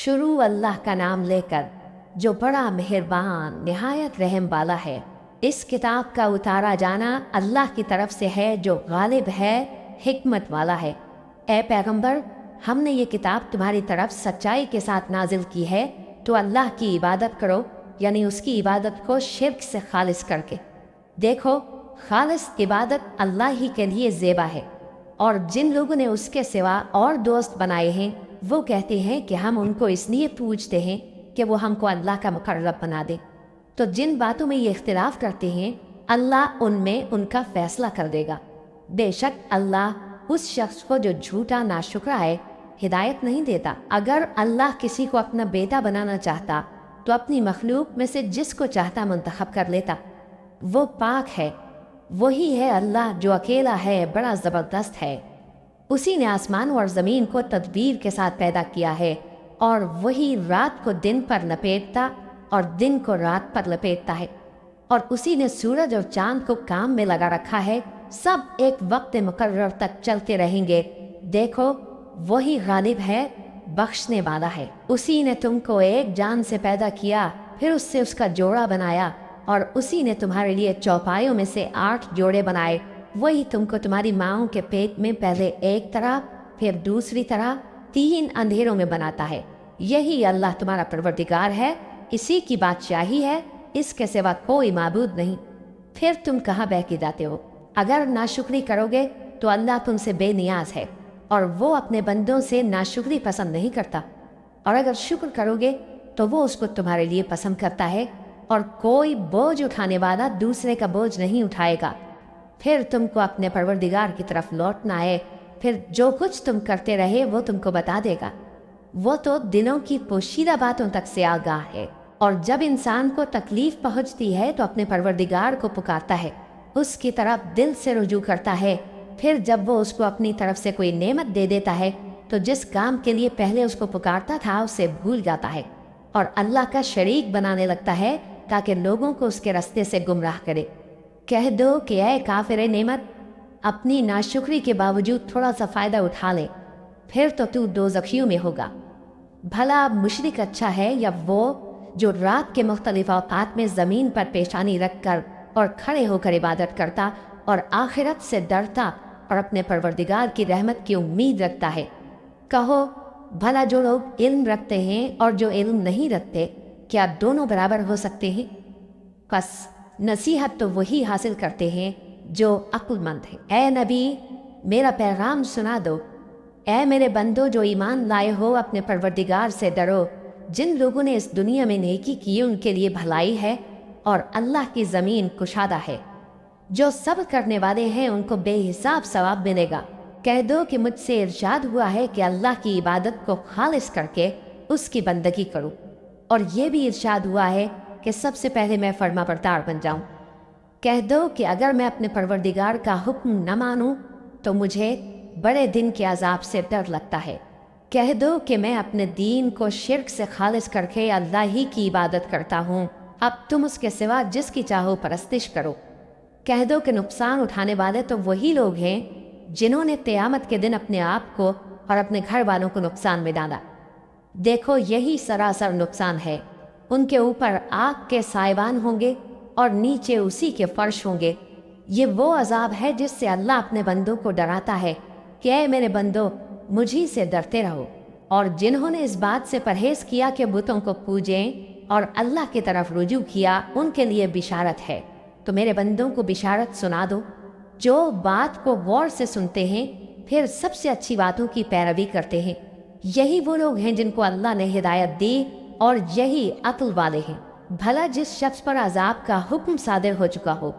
शुरू अल्लाह का नाम लेकर जो बड़ा मेहरबान निहायत रहम वाला है। इस किताब का उतारा जाना अल्लाह की तरफ से है जो गालिब है, हिकमत वाला है। ए पैगंबर, हमने ये किताब तुम्हारी तरफ सच्चाई के साथ नाजिल की है, तो अल्लाह की इबादत करो, यानी उसकी इबादत को शिर्क से खालिस करके। देखो, खालिस इबादत अल्लाह ही के लिए ज़ेबा है, और जिन लोगों ने उसके सिवा और दोस्त बनाए हैं वो कहते हैं कि हम उनको इसलिए पूजते हैं कि वो हमको अल्लाह का मुकर्रब बना दे। तो जिन बातों में ये इख्तिलाफ करते हैं अल्लाह उनमें उनका फैसला कर देगा। बेशक अल्लाह उस शख्स को जो झूठा नाशुक्रा है हिदायत नहीं देता। अगर अल्लाह किसी को अपना बेटा बनाना चाहता तो अपनी मखलूक में से जिसको चाहता मुंतखब कर लेता। वो पाक है, वही है अल्लाह जो अकेला है, बड़ा ज़बरदस्त है। उसी ने आसमान और ज़मीन को तदबीर के साथ पैदा किया है, और वही रात को दिन पर लपेटता और दिन को रात पर लपेटता है। और उसी ने सूरज और चांद को काम में लगा रखा है, सब एक वक्त मुकर्रर तक चलते रहेंगे। देखो, वही गालिब है, बख्शने वाला है। उसी ने तुमको एक जान से पैदा किया, फिर उससे उसका जोड़ा बनाया, और उसी ने तुम्हारे लिए चौपाइयों में से 8 जोड़े बनाए। वही तुमको तुम्हारी माँओं के पेट में पहले एक तरह फिर दूसरी तरह 3 अंधेरों में बनाता है। यही अल्लाह तुम्हारा परवरदिगार है, इसी की बादशाही है, इसके सिवा कोई माबूद नहीं। फिर तुम कहाँ बहके जाते हो? अगर नाशुक्री करोगे तो अल्लाह तुमसे बेनियाज है, और वो अपने बंदों से नाशुक्री पसंद नहीं करता। और अगर शुक्र करोगे तो वो उसको तुम्हारे लिए पसंद करता है, और कोई बोझ उठाने वाला दूसरे का बोझ नहीं उठाएगा। फिर तुमको अपने परवरदिगार की तरफ लौटना है, फिर जो कुछ तुम करते रहे वो तुमको बता देगा। वो तो दिलों की पोशीदा बातों तक से आगाह है, और जब इंसान को तकलीफ पहुंचती है तो अपने परवरदिगार को पुकारता है, उसकी तरफ दिल से रुजू करता है। फिर जब वो उसको अपनी तरफ से कोई नेमत दे देता है तो जिस काम के लिए पहले उसको पुकारता था उसे भूल जाता है, और अल्लाह का शरीक बनाने लगता है ताकि लोगों को उसके रास्ते से गुमराह करे। कह दो कि ऐ काफिर नेमत, अपनी नाशुक्री के बावजूद थोड़ा सा फ़ायदा उठा ले, फिर तो तू दोज़खियों में होगा। भला मुशरिक अच्छा है या वो जो रात के मुख्तलिफ औकात में ज़मीन पर पेशानी रख कर और खड़े होकर इबादत करता और आखिरत से डरता और अपने परवरदिगार की रहमत की उम्मीद रखता है। कहो, भला जो लोग इल्म रखते हैं और जो इल्म नहीं रखते, क्या दोनों बराबर हो सकते हैं? बस नसीहत तो वही हासिल करते हैं जो अक्लमंद है। ए नबी, मेरा पैगाम सुना दो। ए मेरे बंदो जो ईमान लाए हो, अपने परवरदिगार से डरो। जिन लोगों ने इस दुनिया में नेकी की उनके लिए भलाई है, और अल्लाह की ज़मीन कुशादा है। जो सब्र करने वाले हैं उनको बेहिसाब सवाब मिलेगा। कह दो कि मुझसे इरशाद हुआ है कि अल्लाह की इबादत को खालिस करके उसकी बंदगी करूं, और ये भी इरशाद हुआ है कि सबसे पहले मैं फर्माबरदार बन जाऊं। कह दो कि अगर मैं अपने परवरदिगार का हुक्म न मानूं तो मुझे बड़े दिन के अजाब से डर लगता है। कह दो कि मैं अपने दीन को शिर्क से खालिस करके अल्लाह ही की इबादत करता हूं, अब तुम उसके सिवा जिसकी चाहो परस्तिश करो। कह दो कि नुकसान उठाने वाले तो वही लोग हैं जिन्होंने क़यामत के दिन अपने आप को और अपने घर वालों को नुकसान में डाला। देखो, यही सरासर नुकसान है। उनके ऊपर आग के साइबान होंगे और नीचे उसी के फर्श होंगे। ये वो अजाब है जिससे अल्लाह अपने बंदों को डराता है कि ऐ मेरे बंदो, मुझी से डरते रहो। और जिन्होंने इस बात से परहेज किया कि बुतों को पूजें और अल्लाह की तरफ रुजू किया, उनके लिए बिशारत है। तो मेरे बंदों को बिशारत सुना दो जो बात को गौर से सुनते हैं, फिर सबसे अच्छी बातों की पैरवी करते हैं। यही वो लोग हैं जिनको अल्लाह ने हिदायत दी, और यही अक्ल वाले हैं। भला जिस शख्स पर अजाब का हुक्म सादिर हो चुका हो,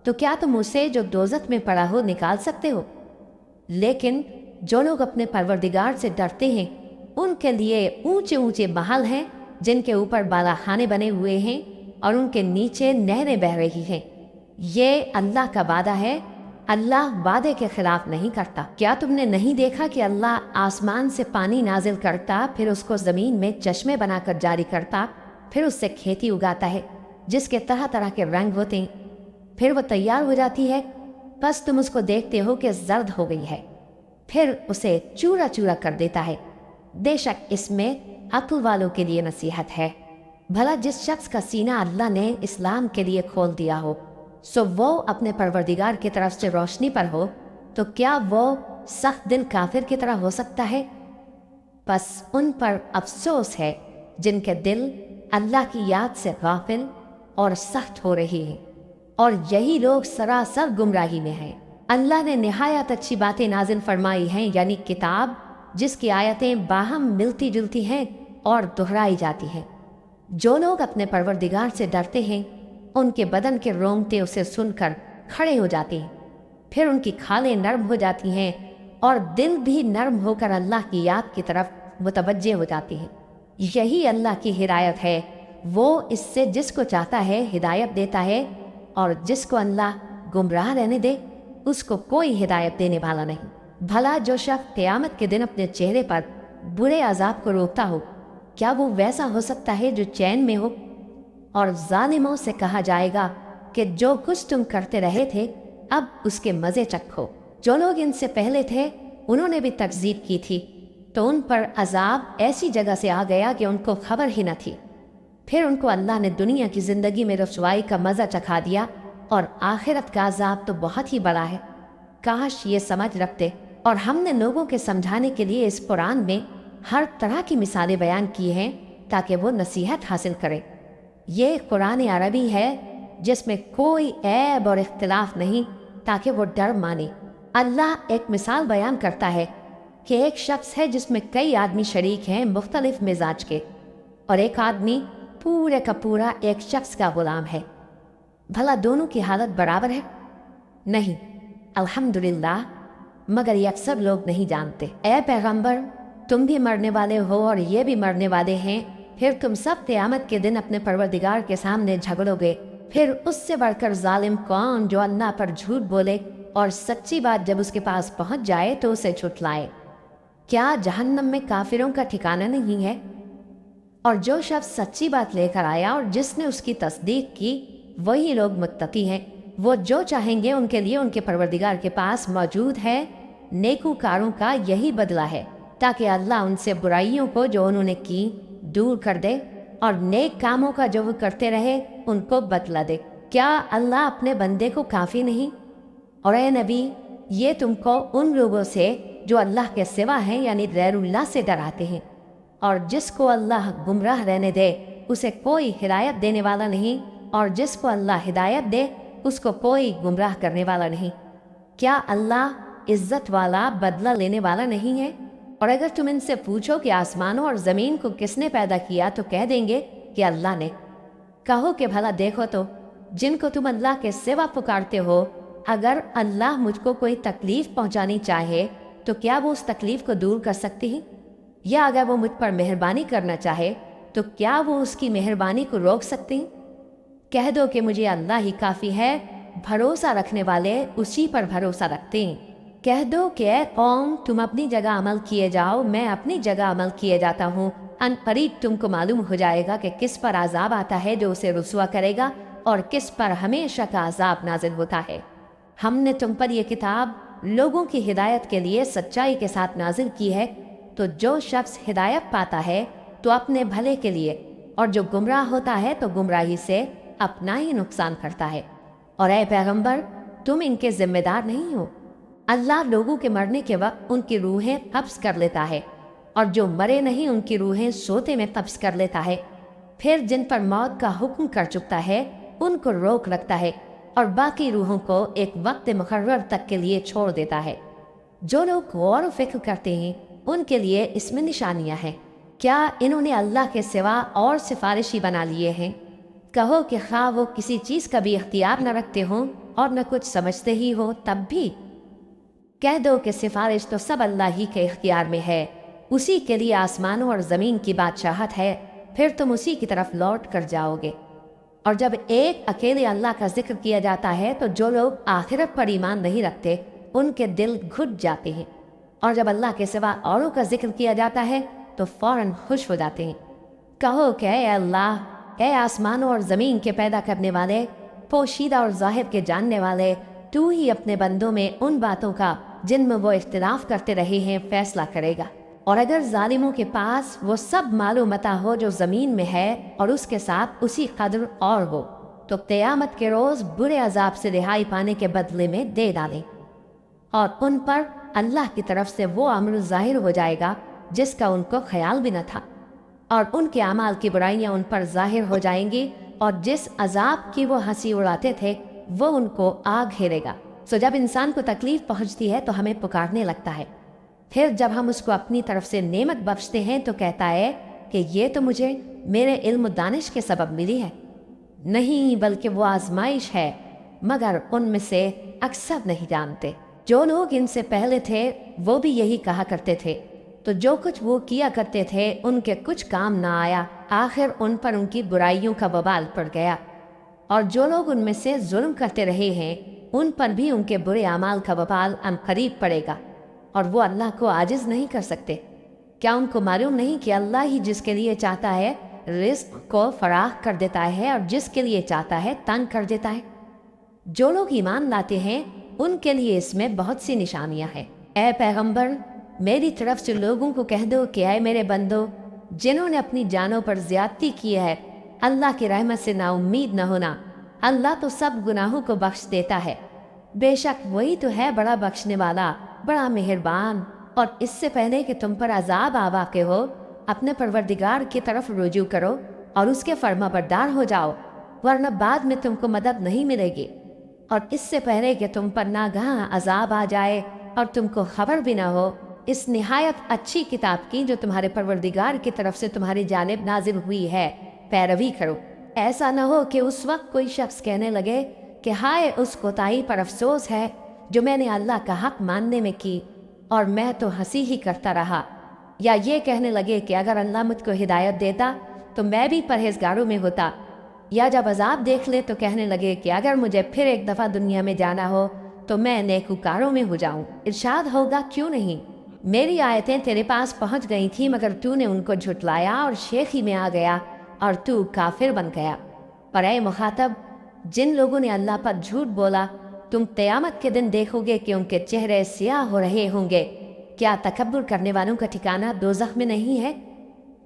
तो क्या तुम उसे जो दोज़ख में पड़ा हो निकाल सकते हो? लेकिन जो लोग अपने परवरदिगार से डरते हैं उनके लिए ऊंचे ऊंचे महल हैं जिनके ऊपर बालाखाने बने हुए हैं और उनके नीचे नहरें बह रही हैं। ये अल्लाह का वादा है, अल्लाह वादे के खिलाफ नहीं करता। क्या तुमने नहीं देखा कि अल्लाह आसमान से पानी नाजिल करता, फिर उसको ज़मीन में चश्मे बनाकर जारी करता, फिर उससे खेती उगाता है जिसके तरह तरह के रंग होते हैं, फिर वो तैयार हो जाती है। बस तुम उसको देखते हो कि जर्द हो गई है, फिर उसे चूरा चूरा कर देता है। बेशक इसमें अक्ल वालों के लिए नसीहत है। भला जिस शख्स का सीना अल्लाह ने इस्लाम के लिए खोल दिया हो, सो वो अपने परवरदिगार की तरफ से रोशनी पर हो, तो क्या वो सख्त दिल काफिर की तरह हो सकता है? बस उन पर अफसोस है जिनके दिल अल्लाह की याद से गाफिल और सख्त हो रही है, और यही लोग सरासर गुमराही में हैं। अल्लाह ने निहायत अच्छी बातें नाजिल फरमाई हैं, यानी किताब जिसकी आयतें बाहम मिलती जुलती हैं और दोहराई जाती हैं। जो लोग अपने परवरदिगार से डरते हैं, उनके बदन के रोंगटे उसे सुनकर खड़े हो जाते हैं, फिर उनकी खालें नर्म हो जाती हैं और दिल भी नर्म होकर अल्लाह की याद की तरफ मुतवज्जे हो जाती हैं। यही अल्लाह की हिदायत है। वो इससे जिसको चाहता है हिदायत देता है, और जिसको अल्लाह गुमराह रहने दे उसको कोई हिदायत देने वाला नहीं। भला जो शख्स क़यामत के दिन अपने चेहरे पर बुरे अजाब को रोकता हो, क्या वो वैसा हो सकता है जो चैन में हो? और जालिमों से कहा जाएगा कि जो कुछ तुम करते रहे थे अब उसके मज़े चखो। जो लोग इनसे पहले थे उन्होंने भी तकज़ीब की थी, तो उन पर अजाब ऐसी जगह से आ गया कि उनको खबर ही न थी। फिर उनको अल्लाह ने दुनिया की ज़िंदगी में रसवाई का मज़ा चखा दिया, और आखिरत का अजाब तो बहुत ही बड़ा है। काश ये समझ रखते। और हमने लोगों के समझाने के लिए इस कुरान में हर तरह की मिसालें बयान की हैं ताकि वो नसीहत हासिल करें। ये कुरान अरबी है जिसमें कोई ऐब और इख्तिलाफ नहीं, ताकि वो डर माने। अल्लाह एक मिसाल बयान करता है कि एक शख्स है जिसमें कई आदमी शरीक हैं मुख्तलिफ मिजाज के, और एक आदमी पूरे का पूरा एक शख्स का गुलाम है। भला दोनों की हालत बराबर है? नहीं, अल्हम्दुलिल्लाह, मगर ये अक्सर लोग नहीं जानते। ऐ पैगंबर, तुम भी मरने वाले हो और ये भी मरने वाले हैं। फिर तुम सब क़यामत के दिन अपने परवरदिगार के सामने झगड़ोगे। फिर उससे बढ़कर जालिम कौन जो अल्लाह पर झूठ बोले और सच्ची बात जब उसके पास पहुंच जाए तो उसे छुटलाए। क्या जहन्नम में काफिरों का ठिकाना नहीं है? और जो शख्स सच्ची बात लेकर आया और जिसने उसकी तस्दीक की, वही लोग मुत्तकी हैं। वो जो चाहेंगे उनके लिए उनके परवरदिगार के पास मौजूद है। नेकूकारों का यही बदला है, ताकि अल्लाह उनसे बुराइयों को जो उन्होंने की दूर कर दे, और नेक कामों का जो वो करते रहे उनको बदला दे। क्या अल्लाह अपने बंदे को काफ़ी नहीं? और ए नबी, ये तुमको उन लोगों से जो अल्लाह के सिवा हैं यानी गैरुल्लाह से डराते हैं, और जिसको अल्लाह गुमराह रहने दे उसे कोई हिदायत देने वाला नहीं, और जिसको अल्लाह हिदायत दे उसको कोई गुमराह करने वाला नहीं। क्या अल्लाह इज्जत वाला, बदला लेने वाला नहीं है? और अगर तुम इनसे पूछो कि आसमानों और ज़मीन को किसने पैदा किया, तो कह देंगे कि अल्लाह ने। कहो कि भला देखो तो, जिनको तुम अल्लाह के सिवा पुकारते हो, अगर अल्लाह मुझको कोई तकलीफ़ पहुंचानी चाहे तो क्या वो उस तकलीफ़ को दूर कर सकती है? या अगर वो मुझ पर मेहरबानी करना चाहे तो क्या वो उसकी मेहरबानी को रोक सकती हैं? कह दो कि मुझे अल्लाह ही काफ़ी है, भरोसा रखने वाले उसी पर भरोसा रखते हैं। कह दो कि ऐ कौम, तुम अपनी जगह अमल किए जाओ, मैं अपनी जगह अमल किए जाता हूँ। अनकरीब तुमको मालूम हो जाएगा कि किस पर आज़ाब आता है जो उसे रुसवा करेगा, और किस पर हमेशा का आज़ाब नाजिल होता है। हमने तुम पर यह किताब लोगों की हिदायत के लिए सच्चाई के साथ नाजिल की है, तो जो शख्स हिदायत पाता है तो अपने भले के लिए, और जो गुमराह होता है तो गुमराही से अपना ही नुकसान करता है। और ऐ पैगंबर, तुम इनके जिम्मेदार नहीं हो। अल्लाह लोगों के मरने के वक्त उनकी रूहें कब्ज़ कर लेता है, और जो मरे नहीं उनकी रूहें सोते में कब्ज़ कर लेता है। फिर जिन पर मौत का हुक्म कर चुकता है उनको रोक रखता है, और बाकी रूहों को एक वक्त मुकर्रर तक के लिए छोड़ देता है। जो लोग गौर व फिक्र करते हैं उनके लिए इसमें निशानियां हैं। क्या इन्होंने अल्लाह के सिवा और सिफारिशी बना लिए हैं? कहो कि खा वो किसी चीज़ का भी इख्तियार न रखते हों और न कुछ समझते ही हो, तब भी कह दो कि सिफारिश तो सब अल्लाह ही के इख्तियार में है। उसी के लिए आसमानों और ज़मीन की बादशाहत है, फिर तुम उसी की तरफ लौट कर जाओगे। और जब एक अकेले अल्लाह का जिक्र किया जाता है तो जो लोग आखिरत पर ईमान नहीं रखते उनके दिल घुट जाते हैं, और जब अल्लाह के सिवा औरों का जिक्र किया जाता है तो फौरन खुश हो जाते हैं। कहो कि ऐ अल्लाह, ऐ आसमानों और ज़मीन के पैदा करने वाले, पोशीदा और ज़ाहिर के जानने वाले, तू ही अपने बंदों में उन बातों का जिनमें वो इख्तिलाफ करते रहे हैं फैसला करेगा। اور اگر ظالموں کے پاس وہ سب مال و متاع ہو جو زمین میں ہے اور اس کے ساتھ اسی قدر اور ہو تو قیامت کے روز برے عذاب سے رہائی پانے کے بدلے میں دے ڈالیں، اور ان پر اللہ کی طرف سے وہ امر ظاہر ہو جائے گا جس کا ان کو خیال بھی نہ تھا، اور ان کے اعمال کی برائیاں ان پر ظاہر ہو جائیں گی، اور جس عذاب کی وہ ہنسی اڑاتے تھے وہ ان کو آ گھیرے گا۔ سو جب انسان کو تکلیف پہنچتی ہے تو ہمیں پکارنے لگتا ہے، پھر جب ہم اس کو اپنی طرف سے نعمت بخشتے ہیں تو کہتا ہے کہ یہ تو مجھے میرے علم و دانش کے سبب ملی ہے۔ نہیں، بلکہ وہ آزمائش ہے، مگر ان میں سے اکثر نہیں جانتے۔ جو لوگ ان سے پہلے تھے وہ بھی یہی کہا کرتے تھے، تو جو کچھ وہ کیا کرتے تھے ان کے کچھ کام نہ آیا، آخر ان پر ان کی برائیوں کا وبال پڑ گیا۔ اور جو لوگ ان میں سے ظلم کرتے رہے ہیں ان پر بھی ان کے برے اعمال کا وبال عنقریب پڑے گا، اور وہ اللہ کو عاجز نہیں کر سکتے۔ کیا ان کو معلوم نہیں کہ اللہ ہی جس کے لیے چاہتا ہے رزق کو فراخ کر دیتا ہے اور جس کے لیے چاہتا ہے تنگ کر دیتا ہے؟ جو لوگ ایمان لاتے ہیں ان کے لیے اس میں بہت سی نشانیاں ہیں۔ اے پیغمبر، میری طرف سے لوگوں کو کہہ دو کہ اے میرے بندو، جنہوں نے اپنی جانوں پر زیادتی کی ہے، اللہ کی رحمت سے نا امید نہ ہونا۔ اللہ تو سب گناہوں کو بخش دیتا ہے، بے شک وہی تو ہے بڑا بخشنے والا، بڑا مہربان۔ اور اس سے پہلے کہ تم پر عذاب آ واقع ہو، اپنے پروردگار کی طرف رجوع کرو اور اس کے فرما بردار ہو جاؤ، ورنہ بعد میں تم کو مدد نہیں ملے گی۔ اور اس سے پہلے کہ تم پر ناگہاں عذاب آ جائے اور تم کو خبر بھی نہ ہو، اس نہایت اچھی کتاب کی جو تمہارے پروردگار کی طرف سے تمہاری جانب نازل ہوئی ہے پیروی کرو۔ ایسا نہ ہو کہ اس وقت کوئی شخص کہنے لگے کہ ہائے اس کوتاہی پر افسوس ہے جو میں نے اللہ کا حق ماننے میں کی، اور میں تو ہنسی ہی کرتا رہا، یا یہ کہنے لگے کہ اگر اللہ مجھ کو ہدایت دیتا تو میں بھی پرہیزگاروں میں ہوتا، یا جب عذاب دیکھ لے تو کہنے لگے کہ اگر مجھے پھر ایک دفعہ دنیا میں جانا ہو تو میں نیکوکاروں میں ہو جاؤں۔ ارشاد ہوگا کیوں نہیں، میری آیتیں تیرے پاس پہنچ گئی تھیں مگر تو نے ان کو جھٹلایا اور شیخی میں آ گیا اور تو کافر بن گیا۔ پر اے مخاطب، جن لوگوں نے اللہ پر جھوٹ بولا تم قیامت کے دن دیکھو گے کہ ان کے چہرے سیاہ ہو رہے ہوں گے۔ کیا تکبر کرنے والوں کا ٹھکانہ دوزخ میں نہیں ہے؟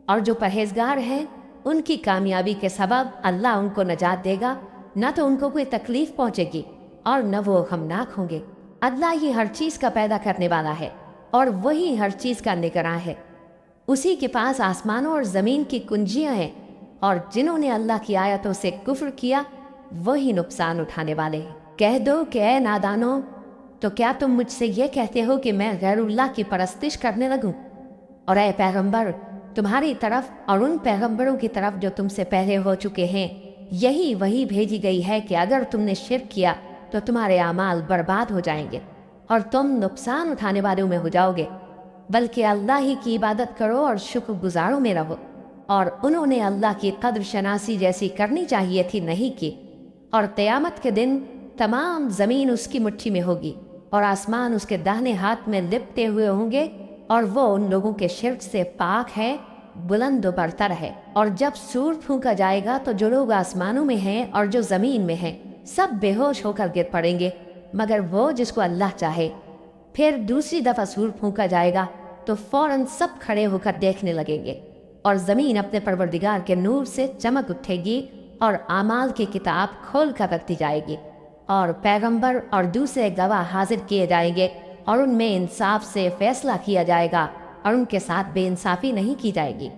اور جو پرہیزگار ہیں ان کی کامیابی کے سبب اللہ ان کو نجات دے گا، نہ تو ان کو کوئی تکلیف پہنچے گی اور نہ وہ غمناک ہوں گے۔ اللہ ہی ہر چیز کا پیدا کرنے والا ہے اور وہی ہر چیز کا نگراں ہے۔ اسی کے پاس آسمانوں اور زمین کی کنجیاں ہیں، اور جنہوں نے اللہ کی آیتوں سے کفر کیا وہی نقصان اٹھانے والے ہیں۔ کہہ دو کہ اے نادانو، تو کیا تم مجھ سے یہ کہتے ہو کہ میں غیر اللہ کی پرستش کرنے لگوں؟ اور اے پیغمبر، تمہاری طرف اور ان پیغمبروں کی طرف جو تم سے پہلے ہو چکے ہیں یہی وہی بھیجی گئی ہے کہ اگر تم نے شرک کیا تو تمہارے اعمال برباد ہو جائیں گے اور تم نقصان اٹھانے والوں میں ہو جاؤ گے، بلکہ اللہ ہی کی عبادت کرو اور شکر گزاروں میں رہو۔ اور انہوں نے اللہ کی قدر شناسی جیسی کرنی چاہیے تھی نہیں کی، اور قیامت کے دن تمام زمین اس کی مٹھی میں ہوگی اور آسمان اس کے داہنے ہاتھ میں لپٹے ہوئے ہوں گے، اور وہ ان لوگوں کے شرک سے پاک ہے، بلند و برتر ہے۔ اور جب سور پھونکا جائے گا تو جو لوگ آسمانوں میں ہیں اور جو زمین میں ہیں سب بے ہوش ہو کر گر پڑیں گے مگر وہ جس کو اللہ چاہے۔ پھر دوسری دفعہ سور پھونکا جائے گا تو فوراً سب کھڑے ہو کر دیکھنے لگیں گے، اور زمین اپنے پروردگار کے نور سے چمک اٹھے گی اور اعمال کی کتاب کھول کر رکھ دی جائے گی، اور پیغمبر اور دوسرے گواہ حاضر کیے جائیں گے، اور ان میں انصاف سے فیصلہ کیا جائے گا اور ان کے ساتھ بے انصافی نہیں کی جائے گی۔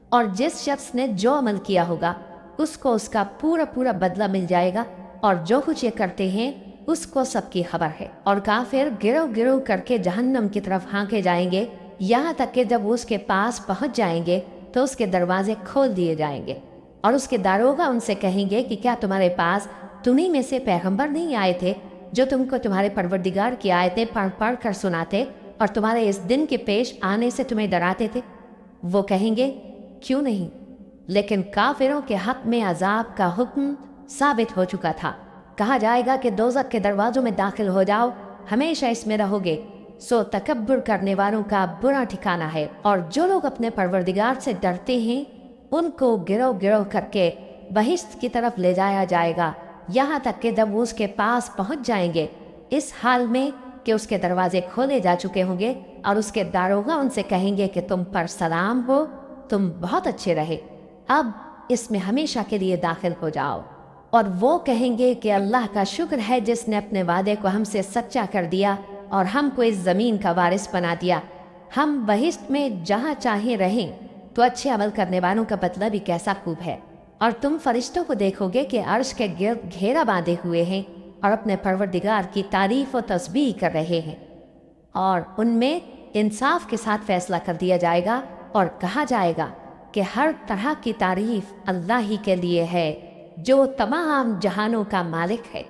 اور جس شخص نے جو عمل کیا ہوگا اس کو اس کا پورا پورا بدلہ مل جائے گا، اور جو کچھ یہ کرتے ہیں اس کو سب کی خبر ہے۔ اور کافر گروہ گروہ کر کے جہنم کی طرف ہانکے جائیں گے، یہاں تک کہ جب وہ اس کے پاس پہنچ جائیں گے تو اس کے دروازے کھول دیے جائیں گے، اور اس کے داروغہ ان سے کہیں گے کہ کیا تمہارے پاس تمہیں میں سے پیغمبر نہیں آئے تھے جو تم کو تمہارے پروردگار کی آیتیں پڑھ پڑھ کر سناتے اور تمہارے اس دن کے پیش آنے سے تمہیں ڈراتے تھے؟ وہ کہیں گے کیوں نہیں، لیکن کافروں کے حق میں عذاب کا حکم ثابت ہو چکا تھا۔ کہا جائے گا کہ دوزخ کے دروازوں میں داخل ہو جاؤ، ہمیشہ اس میں رہو گے، سو تکبر کرنے والوں کا برا ٹھکانہ ہے۔ اور جو لوگ اپنے پروردگار سے ڈرتے ہیں ان کو گروہ گروہ کر کے بہشت کی طرف لے جایا جائے گا، یہاں تک کہ جب وہ اس کے پاس پہنچ جائیں گے اس حال میں کہ اس کے دروازے کھولے جا چکے ہوں گے اور اس کے داروغہ ان سے کہیں گے کہ تم پر سلام ہو، تم بہت اچھے رہے، اب اس میں ہمیشہ کے لیے داخل ہو جاؤ۔ اور وہ کہیں گے کہ اللہ کا شکر ہے جس نے اپنے وعدے کو ہم سے سچا کر دیا اور ہم کو اس زمین کا وارث بنا دیا، ہم بہشت میں جہاں چاہیں رہیں۔ تو اچھے عمل کرنے والوں کا بدلہ بھی کیسا خوب ہے۔ اور تم فرشتوں کو دیکھو گے کہ عرش کے گرد گھیرا باندھے ہوئے ہیں اور اپنے پروردگار کی تعریف و تسبیح کر رہے ہیں، اور ان میں انصاف کے ساتھ فیصلہ کر دیا جائے گا اور کہا جائے گا کہ ہر طرح کی تعریف اللہ ہی کے لیے ہے جو تمام جہانوں کا مالک ہے۔